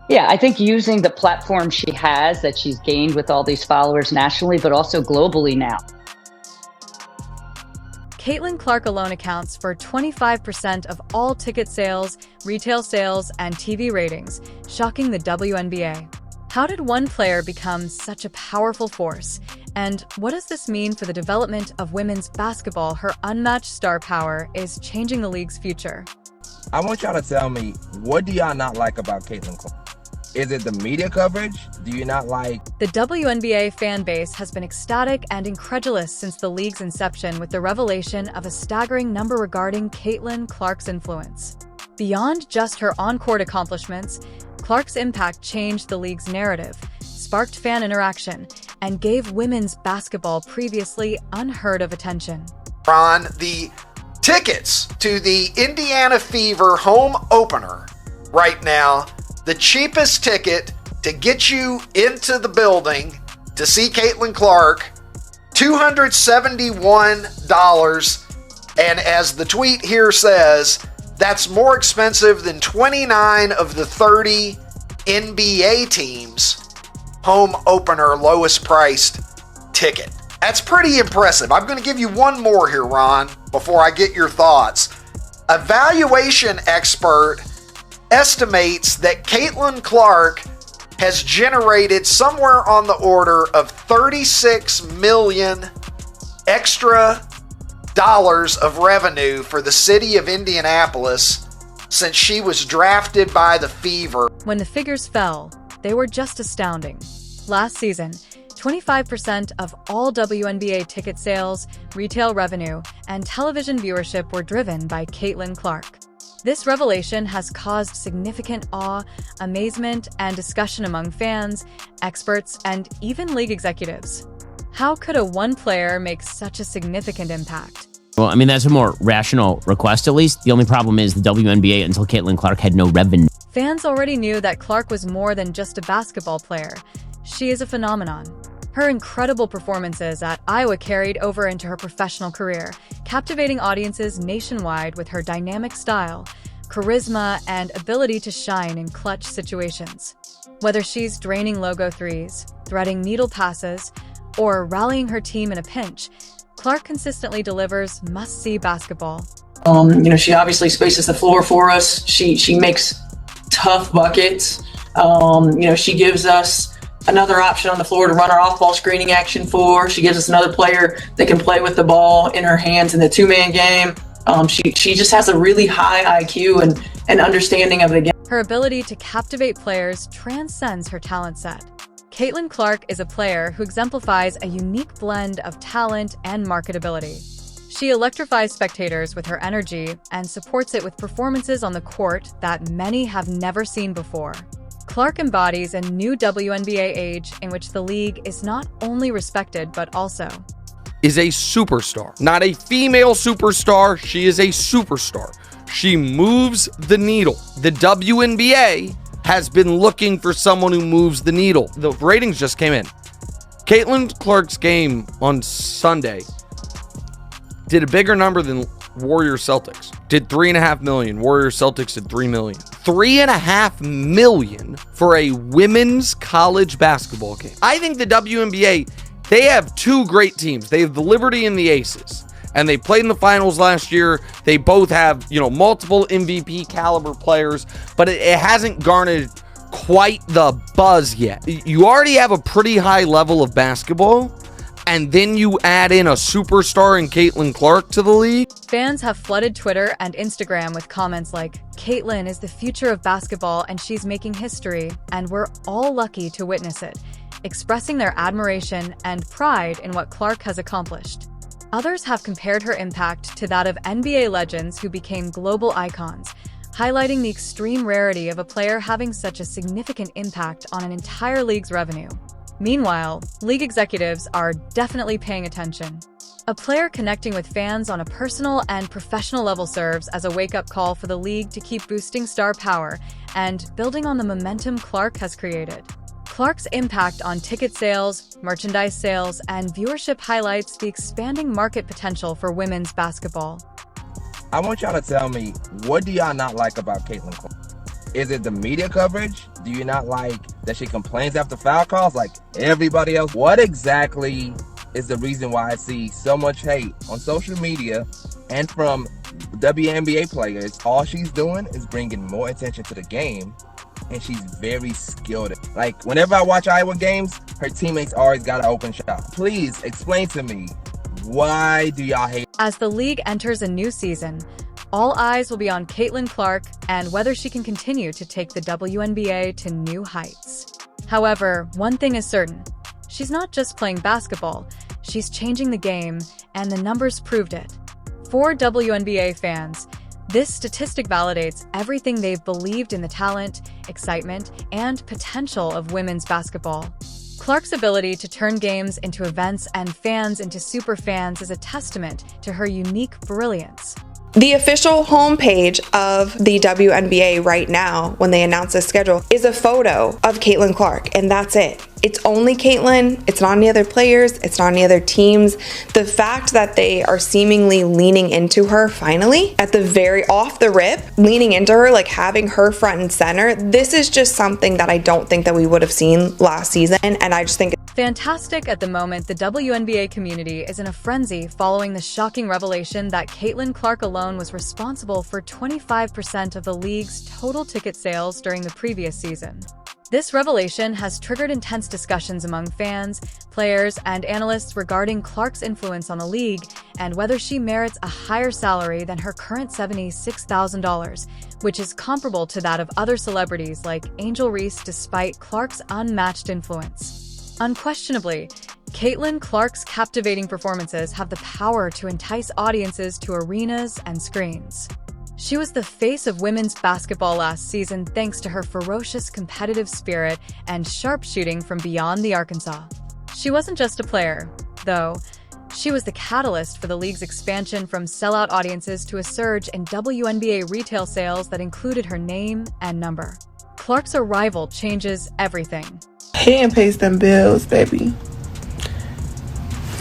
Yeah, I think using the platform she has that she's gained with all these followers nationally, but also globally now. Caitlin Clark alone accounts for 25% of all ticket sales, retail sales, and TV ratings, shocking the WNBA. How did one player become such a powerful force? And what does this mean for the development of women's basketball? Her unmatched star power is changing the league's future. I want y'all to tell me, what do y'all not like about Caitlin Clark? Is it the media coverage? Do you not like... The WNBA fan base has been ecstatic and incredulous since the league's inception with the revelation of a staggering number regarding Caitlin Clark's influence. Beyond just her on-court accomplishments, Clark's impact changed the league's narrative, sparked fan interaction, and gave women's basketball previously unheard of attention. Ron, the tickets to the Indiana Fever home opener right now, the cheapest ticket to get you into the building to see Caitlin Clark, $271. And as the tweet here says, that's more expensive than 29 of the 30 NBA teams' home opener lowest priced ticket. That's pretty impressive. I'm going to give you one more here, Ron, before I get your thoughts. A valuation expert estimates that Caitlin Clark has generated somewhere on the order of 36 million extra dollars of revenue for the city of Indianapolis since she was drafted by the Fever. When the figures fell, they were just astounding. Last season, 25% of all WNBA ticket sales, retail revenue, and television viewership were driven by Caitlin Clark. This revelation has caused significant awe, amazement, and discussion among fans, experts, and even league executives. How could a one player make such a significant impact? Well, I mean, that's a more rational request, at least. The only problem is the WNBA, until Caitlin Clark, had no revenue. Fans already knew that Clark was more than just a basketball player. She is a phenomenon. Her incredible performances at Iowa carried over into her professional career, captivating audiences nationwide with her dynamic style, charisma, and ability to shine in clutch situations. Whether she's draining logo threes, threading needle passes, or rallying her team in a pinch, Clark consistently delivers must-see basketball. She obviously spaces the floor for us. She makes tough buckets. She gives us another option on the floor to run our off-ball screening action for. She gives us another player that can play with the ball in her hands in the two-man game. She just has a really high IQ and understanding of the game. Her ability to captivate players transcends her talent set. Caitlin Clark is a player who exemplifies a unique blend of talent and marketability. She electrifies spectators with her energy and supports it with performances on the court that many have never seen before. Clark embodies a new WNBA age in which the league is not only respected, but also is a superstar. Not a female superstar, she is a superstar. She moves the needle. The WNBA has been looking for someone who moves the needle. The ratings just came in. Caitlin Clark's game on Sunday did a bigger number than Warriors Celtics. Did 3.5 million. Warriors Celtics did 3 million. 3.5 million for a women's college basketball game. I think the WNBA, they have two great teams. They have the Liberty and the Aces. And they played in the finals last year. They both have, multiple MVP caliber players, but it hasn't garnered quite the buzz yet. You already have a pretty high level of basketball, and then you add in a superstar in Caitlin Clark to the league. Fans have flooded Twitter and Instagram with comments like, "Caitlin is the future of basketball and she's making history, and we're all lucky to witness it," expressing their admiration and pride in what Clark has accomplished. Others have compared her impact to that of NBA legends who became global icons, highlighting the extreme rarity of a player having such a significant impact on an entire league's revenue. Meanwhile, league executives are definitely paying attention. A player connecting with fans on a personal and professional level serves as a wake-up call for the league to keep boosting star power and building on the momentum Clark has created. Clark's impact on ticket sales, merchandise sales, and viewership highlights the expanding market potential for women's basketball. I want y'all to tell me, what do y'all not like about Caitlin Clark? Is it the media coverage? Do you not like that she complains after foul calls like everybody else? What exactly is the reason why I see so much hate on social media and from WNBA players? All she's doing is bringing more attention to the game, and she's very skilled. Like, whenever I watch Iowa games, her teammates always got an open shot. Please explain to me, why do y'all hate? As the league enters a new season, all eyes will be on Caitlin Clark and whether she can continue to take the WNBA to new heights. However, one thing is certain. She's not just playing basketball, she's changing the game, and the numbers proved it. For WNBA fans, this statistic validates everything they've believed in the talent, excitement, and potential of women's basketball. Clark's ability to turn games into events and fans into superfans is a testament to her unique brilliance. The official homepage of the WNBA right now, when they announce the schedule, is a photo of Caitlin Clark, and that's it. It's only Caitlin. It's not any other players. It's not any other teams. The fact that they are seemingly leaning into her finally, at the very off the rip, leaning into her, like having her front and center, this is just something that I don't think that we would have seen last season, and I just think Fantastic at the moment, the WNBA community is in a frenzy following the shocking revelation that Caitlin Clark alone was responsible for 25% of the league's total ticket sales during the previous season. This revelation has triggered intense discussions among fans, players, and analysts regarding Clark's influence on the league and whether she merits a higher salary than her current $76,000, which is comparable to that of other celebrities like Angel Reese despite Clark's unmatched influence. Unquestionably, Caitlin Clark's captivating performances have the power to entice audiences to arenas and screens. She was the face of women's basketball last season thanks to her ferocious competitive spirit and sharp shooting from beyond the Arkansas. She wasn't just a player, though. She was the catalyst for the league's expansion from sellout audiences to a surge in WNBA retail sales that included her name and number. Clark's arrival changes everything. Hand pays them bills, baby.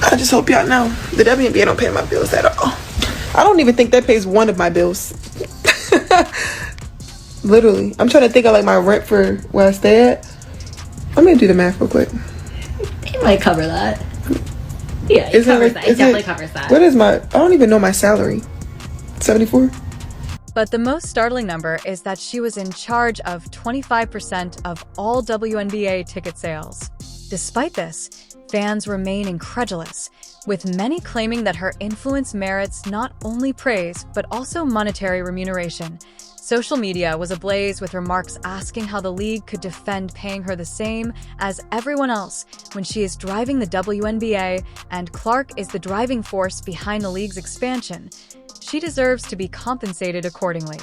I just hope y'all know the WNBA don't pay my bills at all. I don't even think that pays one of my bills. Literally. I'm trying to think of like my rent for where I stay at. Let me do the math real quick. It might cover that. Yeah, it covers that. It definitely covers that. What is I don't even know my salary. 74? But the most startling number is that she was in charge of 25% of all WNBA ticket sales. Despite this, fans remain incredulous, with many claiming that her influence merits not only praise, but also monetary remuneration. Social media was ablaze with remarks asking how the league could defend paying her the same as everyone else when she is driving the WNBA and Clark is the driving force behind the league's expansion. She deserves to be compensated accordingly.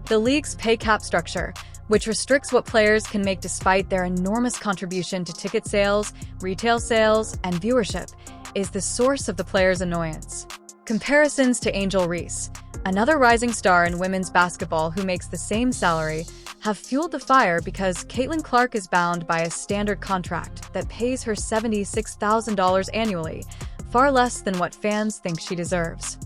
The league's pay cap structure, which restricts what players can make despite their enormous contribution to ticket sales, retail sales, and viewership, is the source of the players' annoyance. Comparisons to Angel Reese, another rising star in women's basketball who makes the same salary, have fueled the fire because Caitlin Clark is bound by a standard contract that pays her $76,000 annually, far less than what fans think she deserves.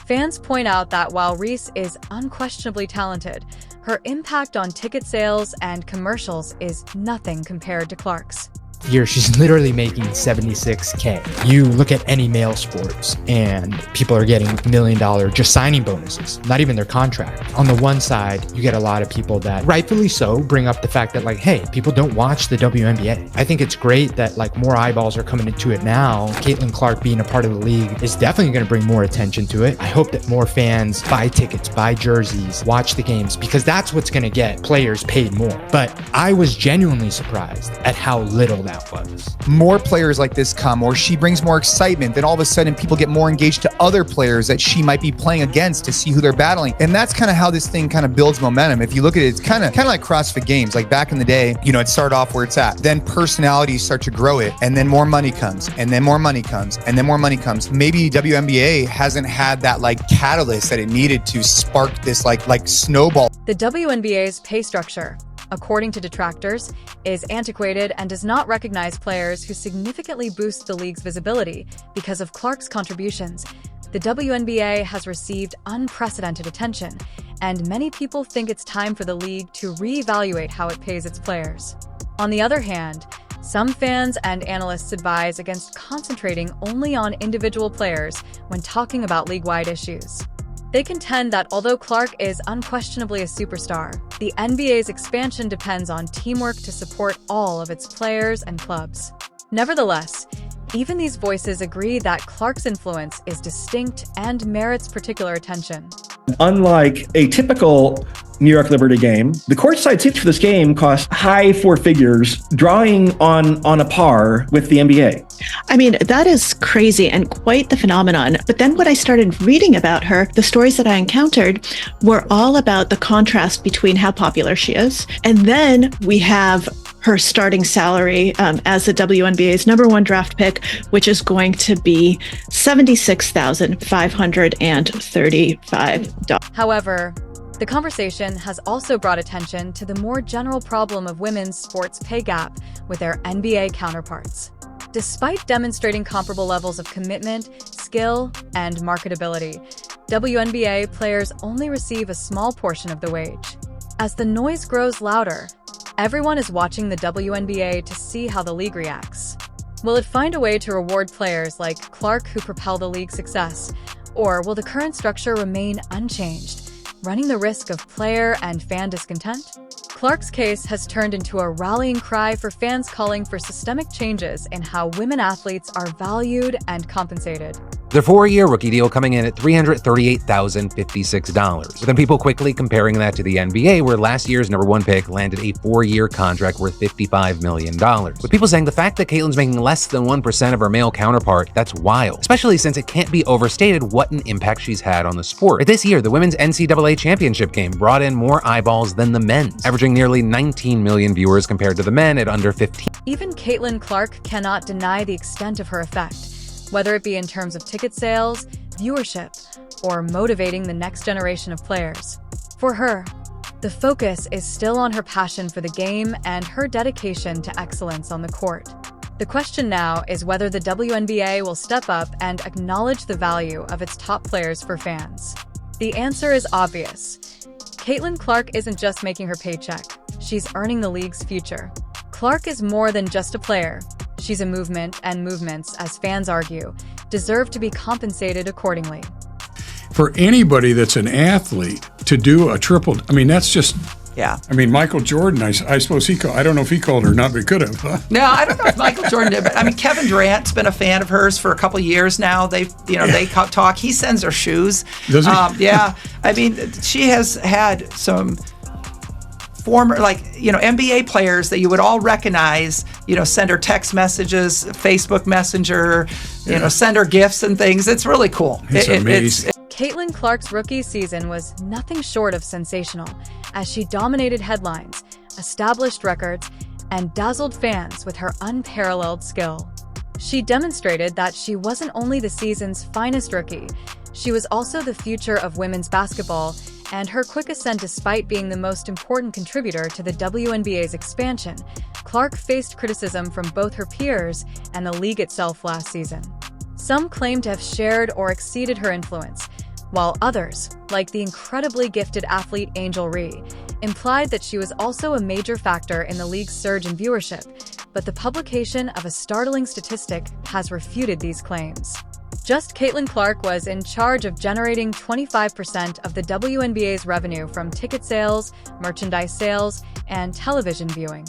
Fans point out that while Reese is unquestionably talented, her impact on ticket sales and commercials is nothing compared to Clark's. Here, she's literally making $76K. You look at any male sports and people are getting $1 million just signing bonuses, not even their contract. On the one side, you get a lot of people that rightfully so bring up the fact that like, hey, people don't watch the WNBA. I think it's great that like more eyeballs are coming into it now. Caitlin Clark being a part of the league is definitely going to bring more attention to it. I hope that more fans buy tickets, buy jerseys, watch the games, because that's what's going to get players paid more. But I was genuinely surprised at how little that was. More players like this come, or she brings more excitement, then all of a sudden people get more engaged to other players that she might be playing against to see who they're battling. And that's kind of how this thing kind of builds momentum. If you look at it, it's kind of like CrossFit Games. Like back in the day, you know, it started off where it's at. Then personalities start to grow it, and then more money comes, and then more money comes, and then more money comes. Maybe WNBA hasn't had that like catalyst that it needed to spark this like snowball. The WNBA's pay structure, according to detractors, is antiquated and does not recognize players who significantly boost the league's visibility because of Clark's contributions. The WNBA has received unprecedented attention, and many people think it's time for the league to reevaluate how it pays its players. On the other hand, some fans and analysts advise against concentrating only on individual players when talking about league-wide issues. They contend that although Clark is unquestionably a superstar, the NBA's expansion depends on teamwork to support all of its players and clubs. Nevertheless, even these voices agree that Clark's influence is distinct and merits particular attention. Unlike a typical New York Liberty game, the courtside seats for this game cost high four figures, drawing on a par with the NBA. I mean, that is crazy and quite the phenomenon. But then when I started reading about her, the stories that I encountered were all about the contrast between how popular she is. And then we have her starting salary as the WNBA's #1 draft pick, which is going to be $76,535. However, the conversation has also brought attention to the more general problem of women's sports pay gap with their NBA counterparts. Despite demonstrating comparable levels of commitment, skill, and marketability, WNBA players only receive a small portion of the wage. As the noise grows louder, everyone is watching the WNBA to see how the league reacts. Will it find a way to reward players like Clark who propel the league's success, or will the current structure remain unchanged, running the risk of player and fan discontent? Clark's case has turned into a rallying cry for fans calling for systemic changes in how women athletes are valued and compensated. Their 4-year rookie deal coming in at $338,056, with then people quickly comparing that to the NBA, where last year's #1 pick landed a 4-year contract worth $55 million. With people saying the fact that Caitlin's making less than 1% of her male counterpart, that's wild, especially since it can't be overstated what an impact she's had on the sport. This year, the women's NCAA championship game brought in more eyeballs than the men's, averaging nearly 19 million viewers compared to the men at under 15. Even Caitlin Clark cannot deny the extent of her effect, whether it be in terms of ticket sales, viewership, or motivating the next generation of players. For her, the focus is still on her passion for the game and her dedication to excellence on the court. The question now is whether the WNBA will step up and acknowledge the value of its top players for fans. The answer is obvious. Caitlin Clark isn't just making her paycheck, she's earning the league's future. Clark is more than just a player. She's a movement, and movements, as fans argue, deserve to be compensated accordingly. For anybody that's an athlete to do a triple, I mean, that's just, yeah. I mean, Michael Jordan, I suppose he called, I don't know if he called her or not, but he could have. Huh? No, I don't know if Michael Jordan did, but I mean, Kevin Durant's been a fan of hers for a couple of years now. They talk. He sends her shoes. Does he? Yeah. I mean, she has had some former, NBA players that you would all recognize, send her text messages, Facebook Messenger, send her gifts and things. It's really cool. It's amazing. Caitlin Clark's rookie season was nothing short of sensational, as she dominated headlines, established records, and dazzled fans with her unparalleled skill. She demonstrated that she wasn't only the season's finest rookie, she was also the future of women's basketball, and her quick ascent despite being the most important contributor to the WNBA's expansion. Clark faced criticism from both her peers and the league itself last season. Some claim to have shared or exceeded her influence, while others, like the incredibly gifted athlete Angel Ree, implied that she was also a major factor in the league's surge in viewership, but the publication of a startling statistic has refuted these claims. Just Caitlin Clark was in charge of generating 25% of the WNBA's revenue from ticket sales, merchandise sales, and television viewing.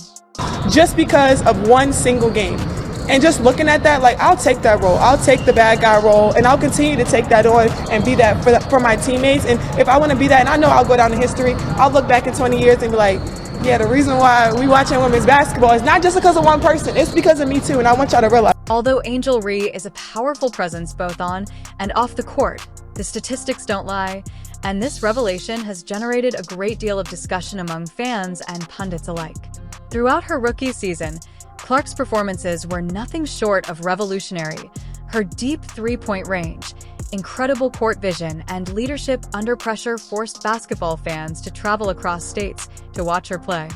Just because of one single game. And just looking at that, I'll take that role. I'll take the bad guy role, and I'll continue to take that on and be that for my teammates. And if I want to be that, and I know I'll go down in history, I'll look back in 20 years and be like, yeah, the reason why we watching women's basketball is not just because of one person. It's because of me too, and I want y'all to realize. Although Angel Ree is a powerful presence both on and off the court, the statistics don't lie, and this revelation has generated a great deal of discussion among fans and pundits alike. Throughout her rookie season, Clark's performances were nothing short of revolutionary. Her deep three-point range, incredible court vision, and leadership under pressure forced basketball fans to travel across states to watch her play.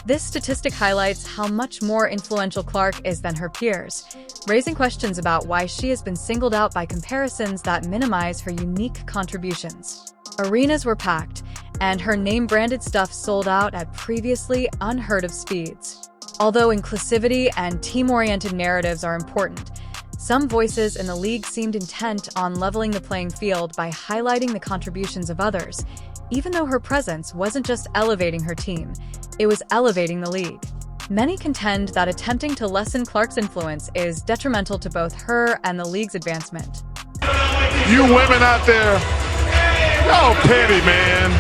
This statistic highlights how much more influential Clark is than her peers, raising questions about why she has been singled out by comparisons that minimize her unique contributions. Arenas were packed, and her name-branded stuff sold out at previously unheard-of speeds. Although inclusivity and team-oriented narratives are important, some voices in the league seemed intent on leveling the playing field by highlighting the contributions of others, even though her presence wasn't just elevating her team, it was elevating the league. Many contend that attempting to lessen Clark's influence is detrimental to both her and the league's advancement. You women out there, y'all petty, man.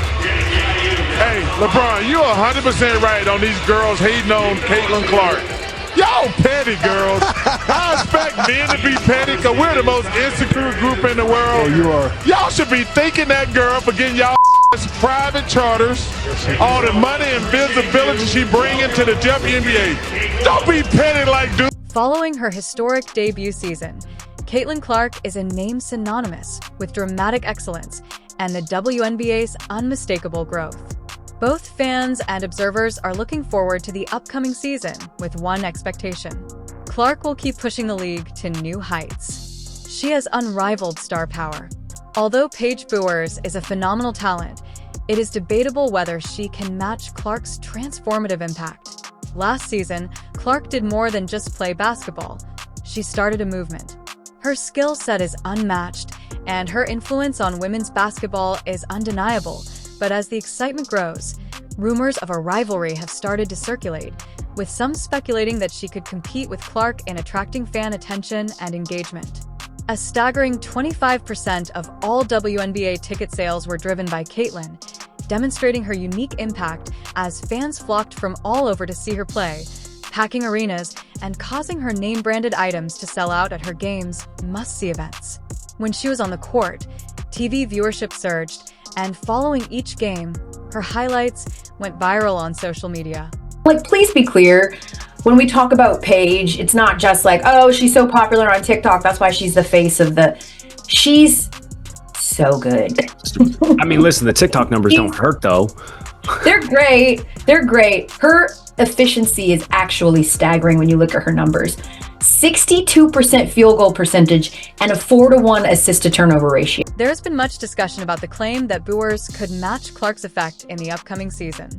Hey, LeBron, you 100% right on these girls hating on Caitlin Clark. Y'all petty, girls. I expect men to be petty because we're the most insecure group in the world. Yeah, you are. Y'all should be thanking that girl for getting y'all private charters, all the money and visibility she bringing to the WNBA. Don't be petty like dude. Following her historic debut season, Caitlin Clark is a name synonymous with dramatic excellence and the WNBA's unmistakable growth. Both fans and observers are looking forward to the upcoming season with one expectation. Clark will keep pushing the league to new heights. She has unrivaled star power. Although Paige Buers is a phenomenal talent, it is debatable whether she can match Clark's transformative impact. Last season, Clark did more than just play basketball. She started a movement. Her skill set is unmatched, and her influence on women's basketball is undeniable. But as the excitement grows, rumors of a rivalry have started to circulate, with some speculating that she could compete with Clark in attracting fan attention and engagement. A staggering 25% of all WNBA ticket sales were driven by Caitlin, demonstrating her unique impact as fans flocked from all over to see her play, packing arenas and causing her name-branded items to sell out at her games' must-see events. When she was on the court, TV viewership surged, and following each game, her highlights went viral on social media. Like, please be clear. When we talk about Paige, it's not just like, oh, she's so popular on TikTok, that's why she's the face of the... She's so good. I mean, listen, the TikTok numbers don't hurt, though. They're great. They're great. Her efficiency is actually staggering when you look at her numbers. 62% field goal percentage and a 4-to-1 assist to turnover ratio. There's been much discussion about the claim that Buers could match Clark's effect in the upcoming season.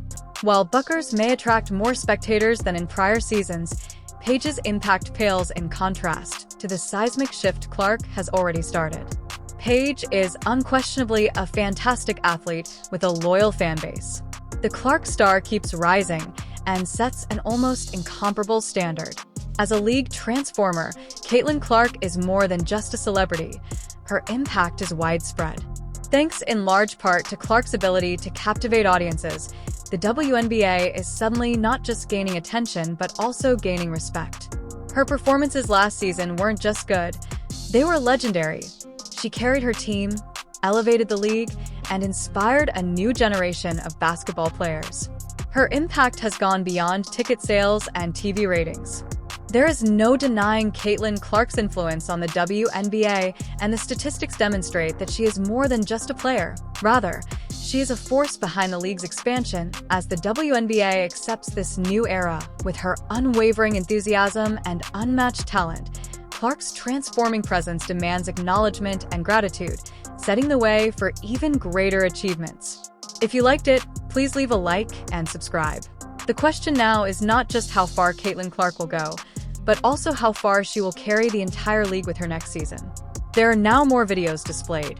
While Buckers may attract more spectators than in prior seasons, Paige's impact pales in contrast to the seismic shift Clark has already started. Paige is unquestionably a fantastic athlete with a loyal fan base. The Clark star keeps rising and sets an almost incomparable standard. As a league transformer, Caitlin Clark is more than just a celebrity. Her impact is widespread. Thanks in large part to Clark's ability to captivate audiences, the WNBA is suddenly not just gaining attention, but also gaining respect. Her performances last season weren't just good, they were legendary. She carried her team, elevated the league, and inspired a new generation of basketball players. Her impact has gone beyond ticket sales and TV ratings. There is no denying Caitlin Clark's influence on the WNBA, and the statistics demonstrate that she is more than just a player. Rather, she is a force behind the league's expansion as the WNBA accepts this new era. With her unwavering enthusiasm and unmatched talent, Clark's transforming presence demands acknowledgement and gratitude, setting the way for even greater achievements. If you liked it, please leave a like and subscribe. The question now is not just how far Caitlin Clark will go, but also how far she will carry the entire league with her next season. There are now more videos displayed,